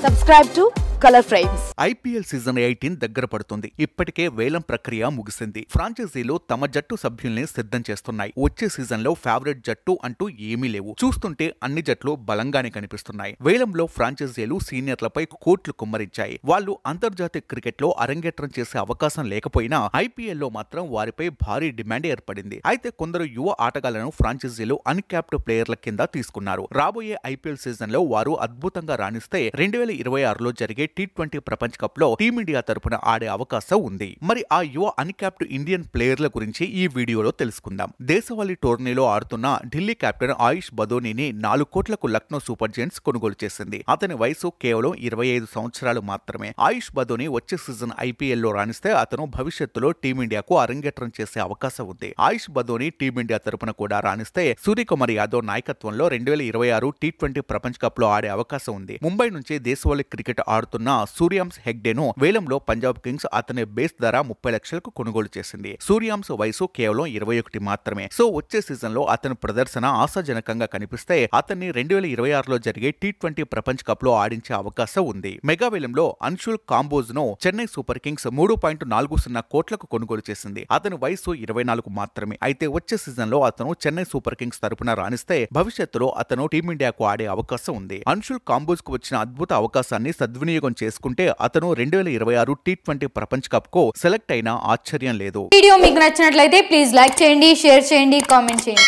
Subscribe to Color Frames. IPL season 18 దగ్గర పడుతుంది. ఇప్పటికే వేలం ప్రక్రియ ముగిసింది. ఫ్రాంచైజీలు తమ జట్టు సభ్యుల్ని సిద్ధం చేస్తున్నాయి. వచ్చే సీజన్ లో ఫేవరెట్ జట్టు అంటూ ఏమీ లేవు. చూస్తుంటే అన్ని జట్లు బలంగానే కనిపిస్తున్నాయి. వేలంలో ఫ్రాంచైజీలు సీనియర్లపై కోట్లు కుమ్మరించాయి. వాళ్ళు అంతర్జాతీయ క్రికెట్ లో అరంగేట్రం చేసే అవకాశం లేకపోయినా IPL లో మాత్రం వారిపై భారీ డిమాండ్ ఏర్పడింది. అయితే కొందరు యువ ఆటగాళ్లను ఫ్రాంచైజీలు అన్క్యాప్డ్ ప్లేయర్ల కింద తీసుకున్నారు. రాబోయే IPL సీజన్ లో వారు అద్భుతంగా రాణిస్తే 2026లో జరిగే T20 ప్రపంచ కప్ లో టీమిండియా తరపున ఆడే అవకాశం ఉంది. మరి ఆ యువ అన్క్యాప్డ్ ఇండియన్ ప్లేయర్ల గురించి ఈ వీడియోలో తెలుసుకుందాం. దేశవాళీ టోర్నీలో ఆడుతున్న ఢిల్లీ కెప్టెన్ ఆయుష్ బదోనీని 4 కోట్లకు లక్నో సూపర్ జెయింట్స్ కొనుగోలు చేసింది. అతని వయసు కేవలం 25 సంవత్సరాలు మాత్రమే. ఆయుష్ బదోని వచ్చే సీజన్ IPL లో రాణిస్తే అతను భవిష్యత్తులో టీమిండియాకు అరంగేట్రం చేసే అవకాశం ఉంది. ఆయుష్ బదోని టీమిండియా తరపున కూడా రాణిస్తే సూర్యకుమార్ యాదవ్ నాయకత్వంలో 2026 T20 ప్రపంచ కప్ లో ఆడే అవకాశం ఉంది. ముంబై నుంచి దేశవాళీ క్రికెట్ ఆడుతున్న సూర్యాంశ్ హెగ్డేను వేలంలో పంజాబ్ కింగ్స్ అతని బేస్ ధర 30 లక్షలకు కొనుగోలు చేసింది. సూర్యాంశ్ వయసు కేవలం 21 మాత్రమే. సో వచ్చే సీజన్ లో అతని ప్రదర్శన ఆశాజనకంగా కనిపిస్తే అతన్ని 2026లో జరిగే T20 ప్రపంచ కప్ లో ఆడించే అవకాశం ఉంది. మెగా వేలంలో అన్షుల్ కాంబోజ్ ను చెన్నై సూపర్ కింగ్స్ 3.40 కోట్లకు కొనుగోలు చేసింది. అతని వయసు 24 మాత్రమే. అయితే వచ్చే సీజన్ లో అతను చెన్నై సూపర్ కింగ్స్ తరపున రాణిస్తే భవిష్యత్తులో అతను టీమిండియాకు ఆడే అవకాశం ఉంది. అన్షుల్ కాంబోజ్ కు వచ్చిన అద్భుత అవకాశాన్ని సద్వినియోగం చేసుకుంటే అతను 2026 T20 ప్రపంచ కప్ కు సెలెక్ట్ అయినా ఆశ్చర్యం లేదు. వీడియో మీకు నచ్చినట్లయితే ప్లీజ్ లైక్ చేయండి, షేర్ చేయండి, కామెంట్ చేయండి.